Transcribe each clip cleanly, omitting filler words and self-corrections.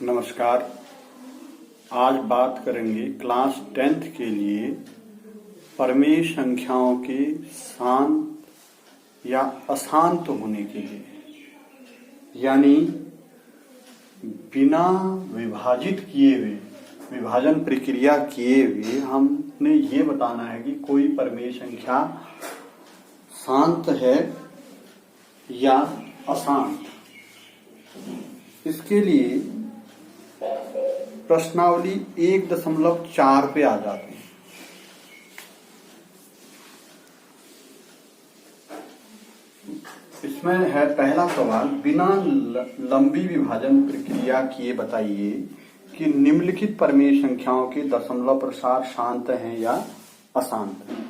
नमस्कार। आज बात करेंगे क्लास 10th के लिए परमेय संख्याओं के शांत या अशांत होने के लिए, यानी बिना विभाजित किए हुए, विभाजन प्रक्रिया किए हुए हमने ये बताना है कि कोई परमेय संख्या शांत है या अशांत। इसके लिए प्रश्नावली 1.4 पे आ जाती है। इसमें है पहला सवाल, बिना लंबी विभाजन प्रक्रिया किए बताइए कि निम्नलिखित परमेय संख्याओं के दशमलव प्रसार शांत हैं या अशांत हैं।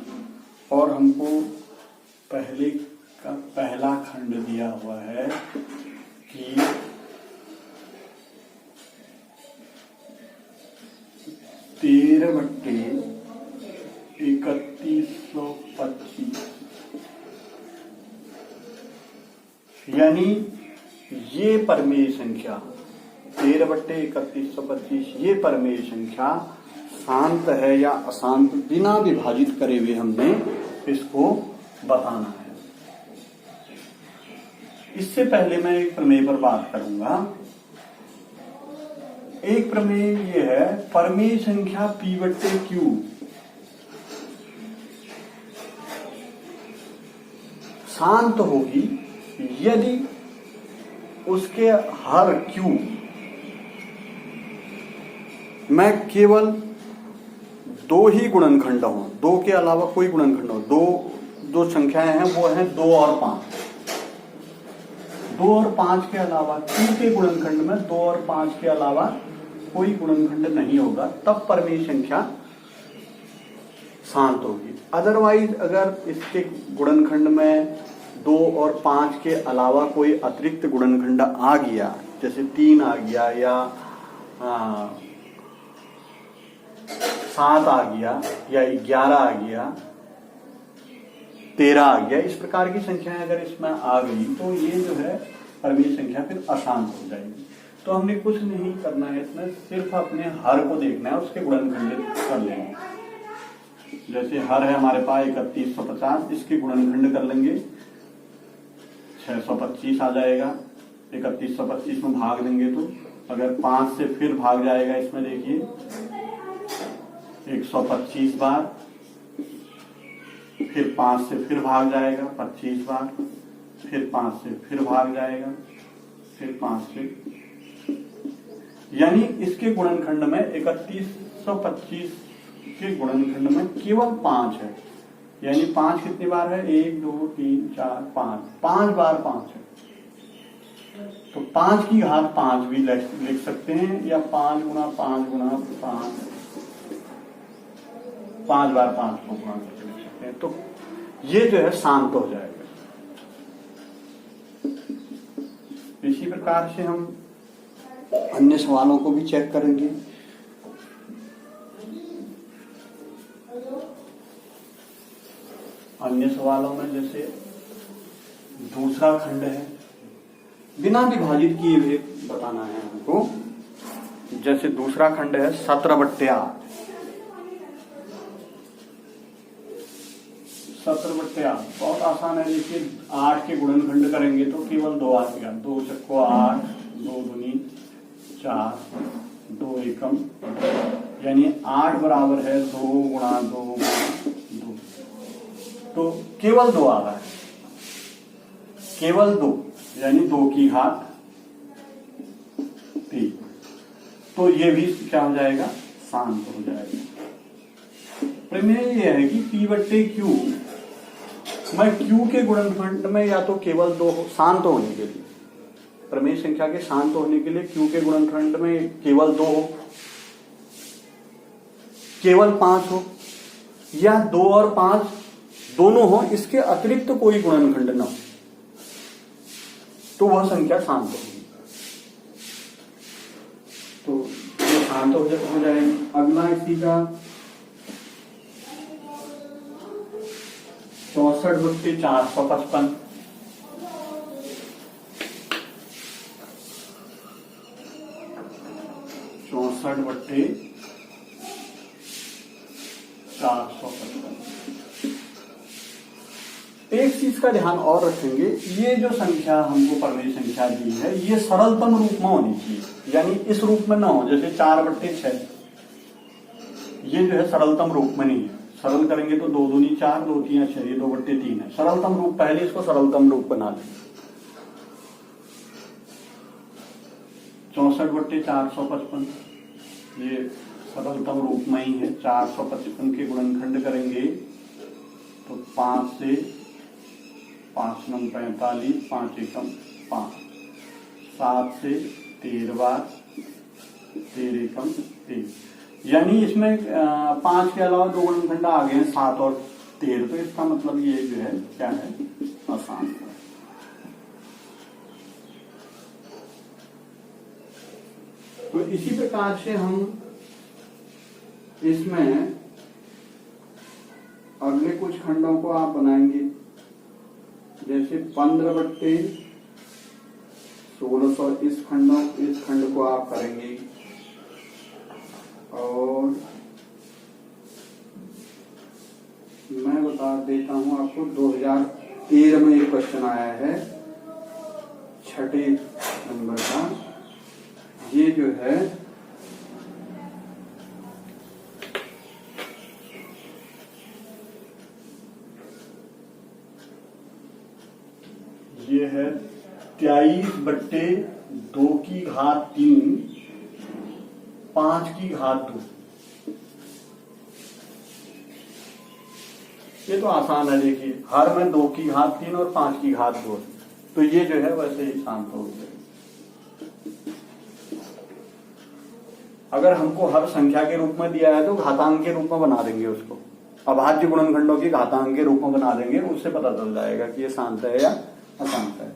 और हमको पहले का पहला खंड दिया हुआ है कि 13/3125, यानी ये परमेय संख्या 13/3125 ये परमेय संख्या शांत है या अशांत, बिना विभाजित करे हुए हमने इसको बताना है। इससे पहले मैं एक प्रमेय पर बात करूंगा। एक प्रमेय ये है, परमेय संख्या P/Q शांत होगी यदि उसके हर Q में केवल दो ही गुणनखंड हो, दो के अलावा कोई गुणनखंड हो। दो संख्याएं हैं, वो हैं 2 और 5। 2 और 5 के अलावा Q के गुणनखंड में 2 और 5 के अलावा कोई गुणनखंड नहीं होगा, तब परमेय संख्या शांत होगी। अदरवाइज अगर इसके गुणनखंड में 2 और 5 के अलावा कोई अतिरिक्त गुणनखंड आ गया, जैसे 3 आ गया या 7 आ गया या 11 आ गया, 13 आ गया, इस प्रकार की संख्याएं अगर इसमें आ गई तो ये जो है परमेय संख्या फिर अशांत हो जाएगी। तो हमने कुछ नहीं करना है, इसमें सिर्फ अपने हर को देखना है, उसके गुणनखंड कर लेंगे। जैसे हर है हमारे पास 3150, इसके गुणनखंड कर लेंगे, 625 आ जाएगा। 3125 में भाग देंगे तो अगर 5 से फिर भाग जाएगा, इसमें देखिए 125 बार, फिर 5 से फिर भाग जाएगा 25 बार, फिर 5 से फिर भाग जाएगा, फिर 5 से, यानी इसके गुणनखंड में 3125 के गुणनखंड में केवल 5 है। यानी 5 कितनी बार है? 1 2 3 4 5, 5 बार 5 है। तो 5 की घात 5 भी लिख सकते हैं, या 5 गुणा 5 गुणा 5, 5 बार 5 को गुणा करके लिख सकते हैं। तो ये जो है शांत हो जाएगा। इसी प्रकार से हम अन्य सवालों को भी चेक करेंगे। अन्य सवालों में जैसे दूसरा खंड है, बिना विभाजित किए हुए बताना है हमको। जैसे दूसरा खंड है 17/8। 17/8 बहुत आसान है। देखिए 8 के गुणनखंड करेंगे तो केवल 2 आएगा। 2 चक्को 8, 2 दूनी 4, 2 एकम, यानी 8 बराबर है 2 गुणा 2 गुणा 2। तो केवल 2 आ रहा है, केवल 2, यानी 2 की घात 3। तो ये भी क्या हो जाएगा? शांत हो जाएगा। प्रमेय ये है कि P/Q में Q के गुणनखंड में या तो केवल 2 हो, शांत होने के लिए, परमेय संख्या के शांत होने के लिए Q के गुणनखंड में केवल 2 हो, केवल 5 हो, या 2 और 5 दोनों हो, इसके अतिरिक्त कोई गुणनखंड न हो, तो वह संख्या शांत होगी। तो ये शांत हो जाएगी। अगला इसी का 64/455। 64/455। एक चीज का ध्यान और रखेंगे, ये जो संख्या हमको परिमेय संख्या दी है ये सरलतम रूप में होनी चाहिए, यानी इस रूप में ना हो जैसे 4/6। ये जो है सरलतम रूप में नहीं है। सरल करेंगे तो 2 दूनी 4, 2 3 6, ये 2/3 है। सरलतम रूप पहले इसको सरलतम रूप बना लें। 64/455 ये सरलतम रूप में ही है। 455 के गुणनखंड करेंगे तो 5 से 5 9 45, 5 एकम 5, 7 से 13 बार, 13 एकम 13, यानी इसमें 5 के अलावा 2 गुणनखंड आ गए हैं 7 और 13। तो इसका मतलब ये जो है क्या है, आसान है। तो इसी प्रकार से हम इसमें अगले कुछ खंडों को आप बनाएंगे, जैसे 15/1600 इस खंड को आप करेंगे। और मैं बता देता हूं आपको, 2013 में एक क्वेश्चन आया है 6ठे नंबर का। ये जो है ये है 23/2⁵3 5⁵2। ये तो आसान है, देखिए हर में 2⁵3 और 5⁵2। तो ये जो है वैसे ही शांत हो गया। अगर हमको हर संख्या के रूप में दिया है तो घातांक के रूप में बना देंगे उसको, अभाज्य गुणनखंडों की घातांक के रूप में बना देंगे, उससे पता चल जाएगा कि ये शांत है या अशांत है।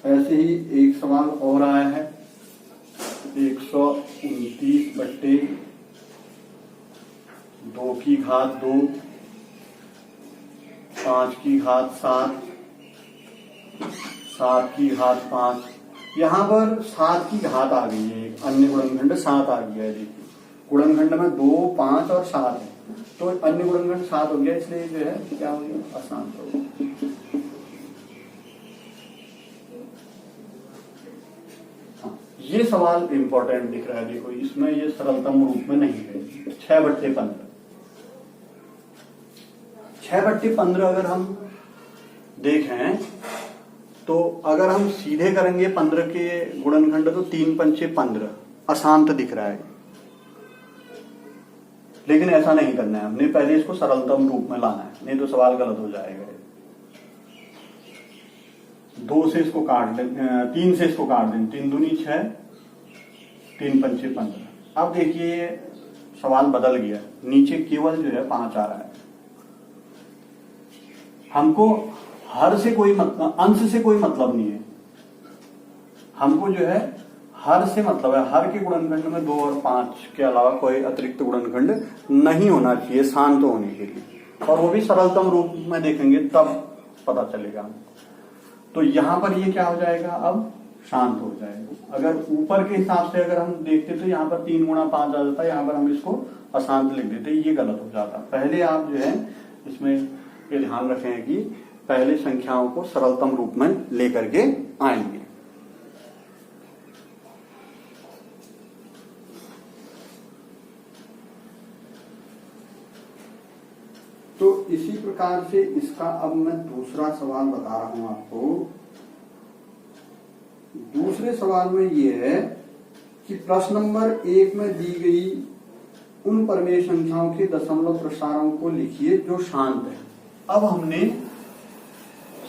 ऐसे ही एक सवाल और आया है 129/2⁵2 5⁵7 7⁵5। यहाँ पर 7 की घात आ गई है, एक अन्य गुणनखंड 7 आ गया है। देखिए गुणनखंड में 2, 5 और 7 है, तो अन्य गुणनखंड 7 हो गया, इसलिए जो है क्या हो गया, अशांत हो गया। ये सवाल इंपॉर्टेंट दिख रहा है, देखो इसमें ये सरलतम रूप में नहीं है। 6/15 6/15 अगर हम देखें तो अगर हम सीधे करेंगे 15 के गुणनखंड तो 3×5 अशांत दिख रहा है, लेकिन ऐसा नहीं करना है। हमने पहले इसको सरलतम रूप में लाना है, नहीं तो सवाल गलत हो जाएगा। 2 से इसको काट दें, 3 से इसको काट दें, 3 दूनी 6, 3×5 15। अब देखिए सवाल बदल गया, नीचे केवल जो है 5 आ रहा है। हमको हर से कोई मतलब, अंश से कोई मतलब नहीं है, हमको जो है हर से मतलब है। हर के गुणनखंड में 2 और 5 के अलावा कोई अतिरिक्त गुणनखंड नहीं होना चाहिए शांत होने के लिए, और वो भी सरलतम रूप में देखेंगे तब पता चलेगा। तो यहां पर ये क्या हो जाएगा, अब शांत हो जाएगा। अगर ऊपर के हिसाब से अगर हम देखते तो यहाँ पर 3×5 आ जाता, यहाँ पर हम इसको अशांत लिख देते, ये गलत हो जाता। पहले आप जो है इसमें ये ध्यान रखें कि पहले संख्याओं को सरलतम रूप में लेकर के आएंगे। तो इसी प्रकार से इसका अब मैं दूसरा सवाल बता रहा हूं आपको। दूसरे सवाल में ये है कि प्रश्न नंबर 1 में दी गई उन परिमेय संख्याओं के दशमलव प्रसारों को लिखिए जो शांत है। अब हमने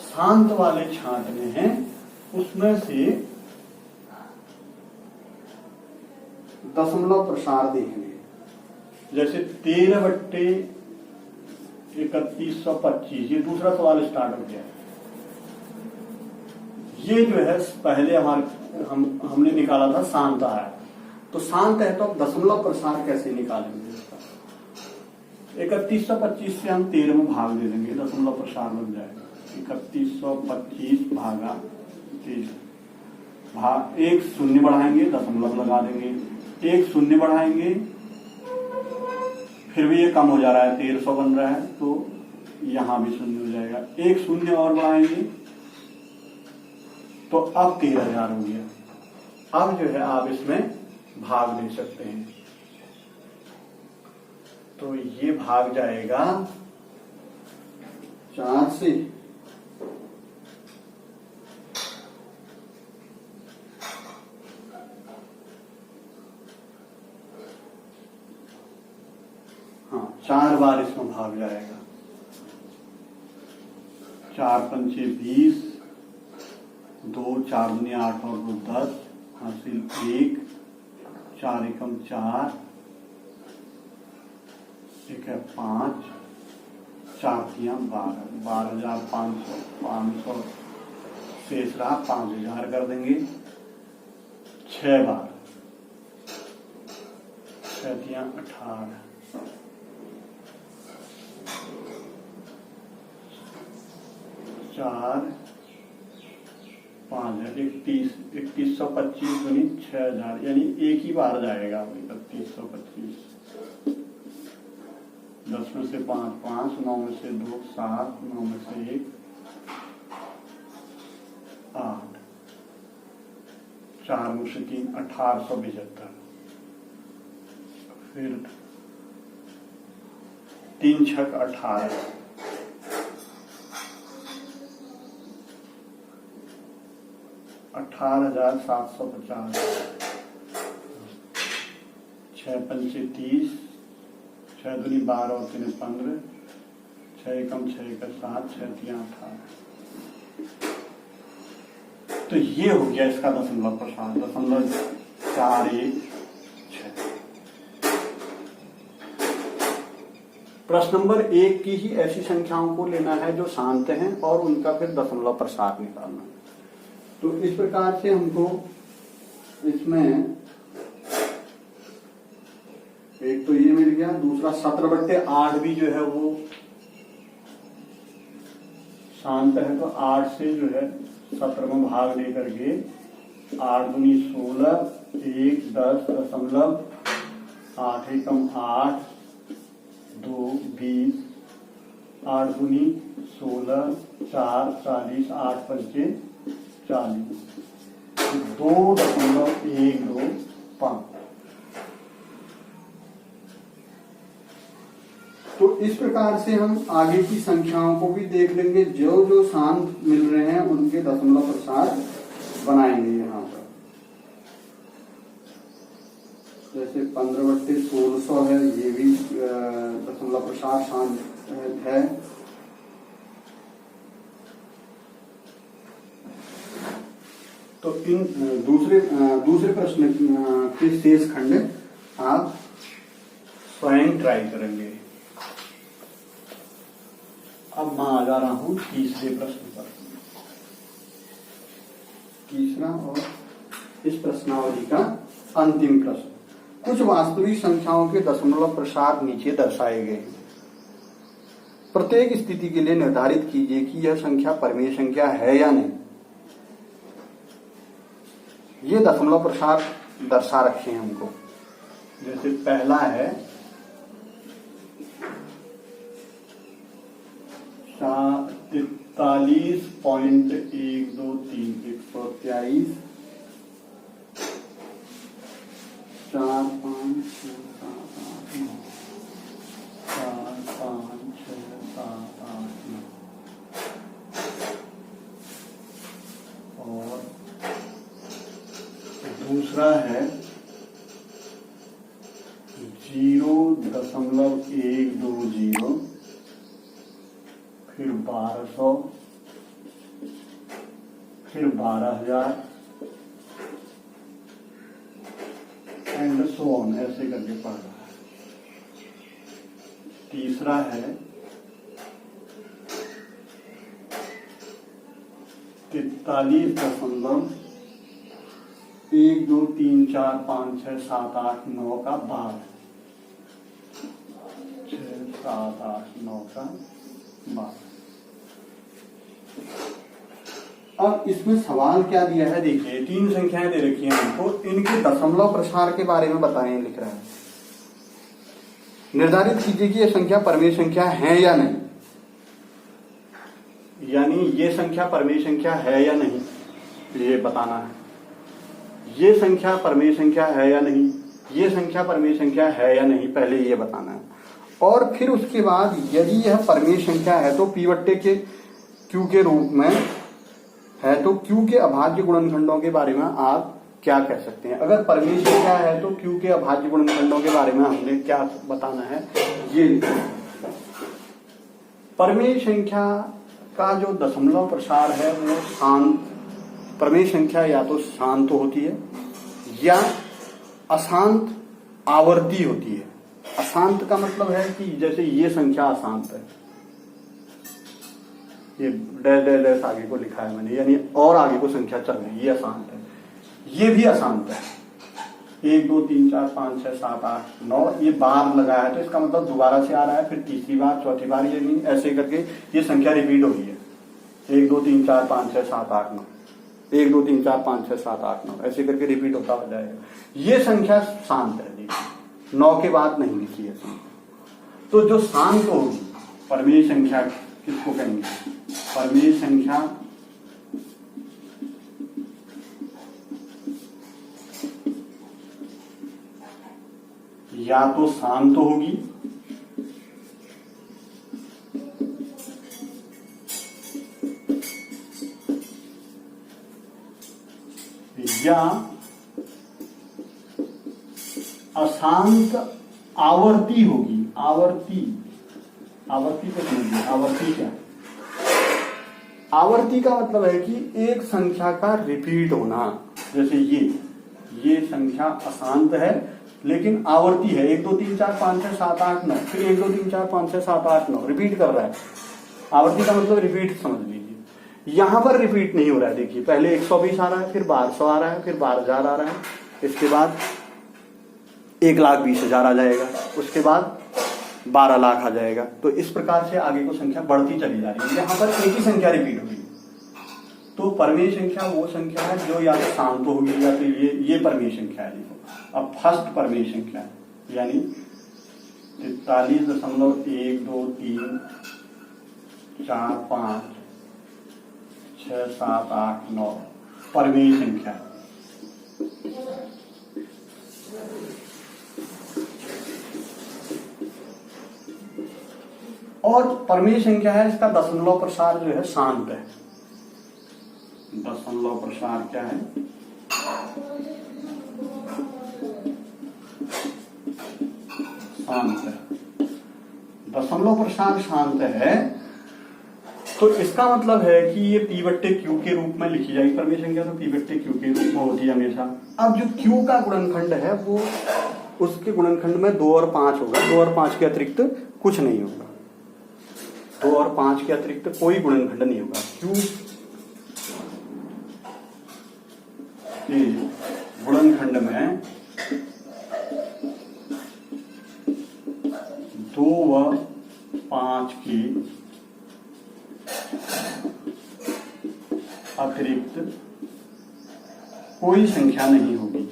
शांत वाले छांटने हैं, उसमें से दशमलव प्रसार देखने, जैसे 13/3125, ये दूसरा सवाल स्टार्ट हो गया। ये जो है पहले हमने निकाला था शांत है, तो शांत है तो अब दशमलव प्रसार कैसे निकालेंगे इसका। 3125 से हम 13 में भाग दे देंगे, दशमलव प्रसार बन जाएगा 3125 भागा तेज भाग, एक शून्य बढ़ाएंगे दशमलव लगा देंगे, एक शून्य बढ़ाएंगे फिर भी ये कम हो जा रहा है 1300 बन रहा है तो यहां भी शून्य हो जाएगा, एक शून्य और बढ़ाएंगे तो अब 13,000 हो गया। अब जो है आप इसमें भाग ले सकते हैं, तो ये भाग जाएगा 4 से, हाँ 4 बार इसमें भाग जाएगा। 4 पंचे 20, 2 4 दूनी 8 और 2 10, हासिल 1, 4 एकम 4, 1 है 5, 4 तियां 12, 12,500, 500 शेष रहा 5,000 कर देंगे 6 बार, 6 तियां 18, 4 5 31, 3125 दूनी 6,000, यानी एक ही बार जाएगा 3125। 10 में से 5 5, 9 में से 2 7, 9 में से 1 8, 4 में से 3 1875, फिर 3 छक 18, 18,750, 6 पंचे 30, 6 दूनी 12 और 3 15, 6 एकम 6 का 7, 6 तियां 18। तो ये हो गया इसका दशमलव प्रसार, 0.416। प्रश्न नंबर 1 की ही ऐसी संख्याओं को लेना है जो शांत हैं और उनका फिर दशमलव प्रसार निकालना है। तो इस प्रकार से हमको इसमें एक तो ये मिल गया, दूसरा 17/8 भी जो है वो शांत है, तो 8 से जो है 17 में भाग लेकर के 8 दूनी 16, 1 10 दशमलव 8 एकम 8, 2 20, 8 दूनी 16, 4 40, 8 पंचे 40, 2.125। तो इस प्रकार से हम आगे की संख्याओं को भी देख लेंगे, जो जो शांत मिल रहे हैं उनके दशमलव प्रसार बनाएंगे यहाँ पर। जैसे 15/1600 है, ये भी दशमलव प्रसार शांत है। तो इन दूसरे प्रश्न के शेष खंड आप स्वयं ट्राई करेंगे। अब मैं आ जा रहा हूं तीसरे प्रश्न पर। तीसरा और इस प्रश्नावली का अंतिम प्रश्न। कुछ वास्तविक संख्याओं के दशमलव प्रसार नीचे दर्शाए गए हैं। प्रत्येक स्थिति के लिए निर्धारित कीजिए कि यह संख्या परमेय संख्या है या नहीं। ये दशमलव प्रसार दर्शा रखे हैं हमको। जैसे पहला है 43.123, 123, 4 5 6 7 8 9, 4 5 6 7 8 9, और दूसरा है 0.120, फिर 1200, फिर 12,000 एंड सो ऑन, ऐसे करके पढ़ रहा है। तीसरा है 43.123456789 का 12, 6 7 8 9 का 12। और इसमें सवाल क्या दिया है, देखिए 3 संख्याएं दे रखी हैं हमको, इनके दशमलव प्रसार के बारे में बताएं, लिख रहा है। निर्धारित कीजिए कि ये संख्या परमेय संख्या है या नहीं, यानी ये संख्या परमेय संख्या है या नहीं, ये बताना है। ये संख्या परमेय संख्या है या नहीं, ये संख्या परमेय संख्या है या नहीं, पहले ये बताना है। और फिर उसके बाद यदि यह परमेय संख्या है तो p बट्टे के q के रूप में है तो q के अभाज्य गुणनखंडों के बारे में आप क्या कह सकते हैं। अगर परमेय संख्या है तो q के अभाज्य गुणनखंडों के बारे में हमने क्या बताना है, ये परमेय संख्या का जो दशमलव प्रसार है वो शांत, परमेय संख्या या तो शांत होती है या अशांत आवर्ती होती है। अशांत का मतलब है कि जैसे ये संख्या अशांत है, ये डैश डैश डैश आगे को लिखा है मैंने, यानी और आगे को संख्या चल रही है, ये अशांत है। ये भी अशांत है, 1 2 3 4 5 6 7 8 9, ये बार लगा है तो इसका मतलब दोबारा से आ रहा है, फिर तीसरी बार, चौथी बार, ये नहीं, ऐसे करके ये संख्या रिपीट हो रही है। 1 2 3 4 5 6 7 8 9, 1 2 3 4 5 6 7 8 9, ऐसे करके रिपीट होता हो जाएगा। ये संख्या शांत है, देखिए 9 के बाद नहीं लिखी है संख्या। तो जो शांत होगी परमेय संख्या किसको कहेंगे, परमेय संख्या या तो शांत होगी या अशांत आवर्ती होगी। आवर्ती, आवर्ती को समझिए, आवर्ती क्या, आवर्ती का मतलब है कि एक संख्या का रिपीट होना। जैसे ये संख्या अशांत है लेकिन आवर्ती है, 1 2 3 4 5 6 7 8 9, फिर 1 2 3 4 5 6 7 8 9 रिपीट कर रहा है। आवर्ती का मतलब रिपीट समझ लीजिए। यहां पर रिपीट नहीं हो रहा है, देखिए पहले 120 आ रहा है, फिर 1200 आ रहा है, फिर 12,000 आ रहा है, इसके बाद 1,20,000 आ जाएगा, उसके बाद 12 लाख आ जाएगा। तो इस प्रकार से आगे को संख्या बढ़ती चली जा रही है, यहाँ पर एक ही संख्या रिपीट होगी। तो परमेय संख्या वो संख्या है जो या तो शांत होगी या तो ये परमेय संख्या है। देखो अब फर्स्ट परमेय संख्या यानी 43.1 2 3 4 5 6 7 8 9 परमेय संख्या। और परमेय संख्या है, इसका दशमलव प्रसार जो है शांत है। दशमलव प्रसार क्या है, शांत है। दशमलव प्रसार शांत है तो इसका मतलब है कि ये p बट्टे q के रूप में लिखी जाएगी परमेय संख्या, तो p बट्टे q के रूप में होती है हमेशा। अब जो q का गुणनखंड है वो उसके गुणनखंड में 2 और 5 होगा, 2 और 5 के अतिरिक्त कुछ नहीं होगा, 2 और 5 के अतिरिक्त कोई गुणनखंड नहीं होगा। q के गुणनखंड में 2 व 5 की अतिरिक्त कोई संख्या नहीं होगी।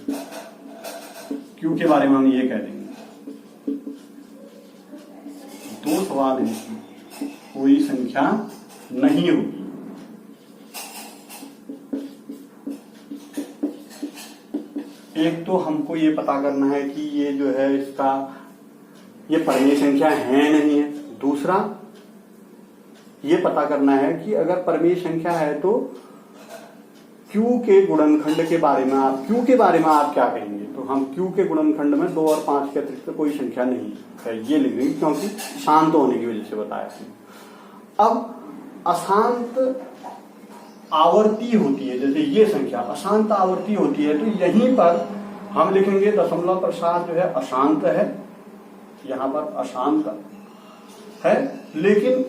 क्यों के बारे में हम ये कह देंगे, 2 सवाल हैं, कोई संख्या नहीं होगी। एक तो हमको ये पता करना है कि ये जो है इसका ये परमेय संख्या है नहीं है। दूसरा ये पता करना है कि अगर परमेय संख्या है तो Q के गुणनखंड के बारे में आप Q के बारे में आप क्या कहेंगे। तो हम Q के गुणनखंड में 2 और 5 के अतिरिक्त कोई संख्या नहीं है, ये लिख देंगे क्योंकि शांत होने की वजह से बताया। अब अशांत आवर्ती होती है, जैसे ये संख्या अशांत आवर्ती होती है, तो यहीं पर हम लिखेंगे दशमलव प्रसार जो है अशांत है, यहाँ पर अशांत है लेकिन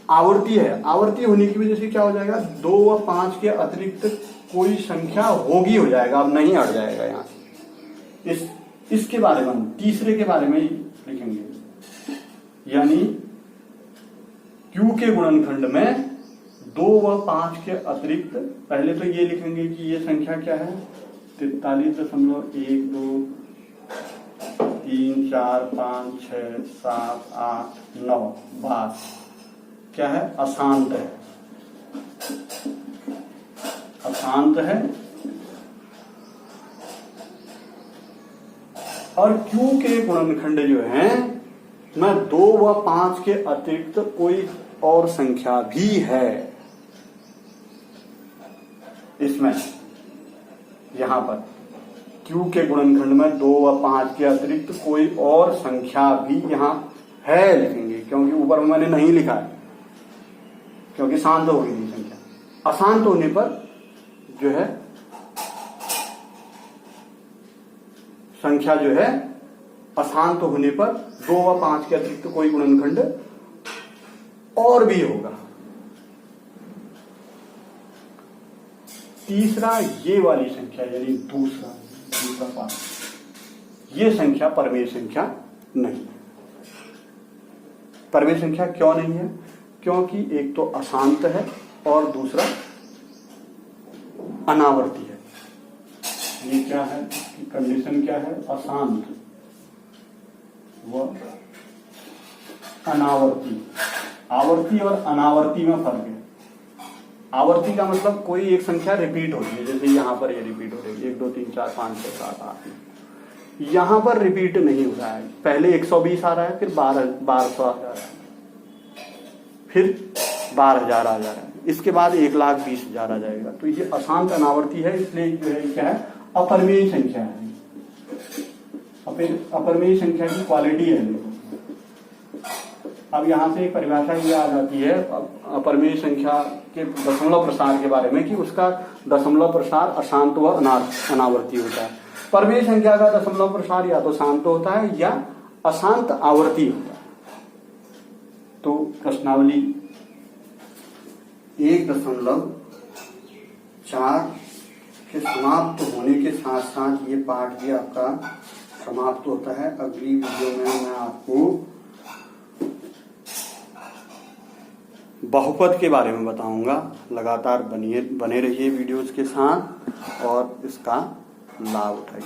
आवर्ती है। आवर्ती होने की वजह से क्या हो जाएगा, 2 व 5 के अतिरिक्त कोई संख्या होगी हो जाएगा, अब नहीं हट जाएगा यहाँ से। इसके बारे में तीसरे के बारे में ही लिखेंगे, यानी Q के गुणनखंड में 2 व 5 के अतिरिक्त पहले तो ये लिखेंगे कि ये संख्या क्या है, 43.12 3 4 5 6 7 8 9 12 क्या है, अशांत है, अशांत है। और Q के गुणनखंड जो है मैं 2 व 5 के अतिरिक्त कोई और संख्या भी है इसमें, यहां पर Q के गुणनखंड में 2 व 5 के अतिरिक्त कोई और संख्या भी यहां है लिखेंगे, क्योंकि ऊपर मैंने नहीं लिखा है, क्योंकि शांत हो गई संख्या। अशांत होने पर जो है संख्या जो है अशांत होने पर 2 व 5 के अतिरिक्त कोई गुणनखंड और भी होगा। तीसरा ये वाली संख्या यानी दूसरा पार्ट, ये संख्या परमेय संख्या नहीं है। परमेय संख्या क्यों नहीं है? क्योंकि एक तो अशांत है और दूसरा अनावर्ती है। ये क्या है, इसकी कंडीशन क्या है, अशांत व अनावर्ती। आवर्ती और अनावर्ती में फर्क है। आवर्ती का मतलब कोई एक संख्या रिपीट होती है, जैसे यहां पर ये रिपीट हो रही है 1 2 3 4 5 6 7 8। यहां पर रिपीट नहीं हो रहा है, पहले 120 आ रहा है, फिर 1200 आ जा रहा है, फिर 12,000 आ जा रहा है, इसके बाद 1,20,000 आ जाएगा। तो ये अशांत अनावर्ती है, इसलिए जो है क्या है, अपरिमेय संख्या है। अपरिमेय संख्या की क्वालिटी है। अब यहां से एक परिभाषा ये आ जाती है अपरिमेय संख्या के दशमलव प्रसार के बारे में कि उसका दशमलव प्रसार अशांत व अनावर्ती होता है। परमेय संख्या का दशमलव प्रसार या तो शांत होता है या अशांत आवर्ती होता है। तो प्रश्नावली 1.4 के समाप्त होने के साथ साथ ये पाठ भी आपका समाप्त होता है। अगली वीडियो में मैं आपको बहुपद के बारे में बताऊंगा। लगातार बने रहिए वीडियोस के साथ और इसका लाभ उठाइए।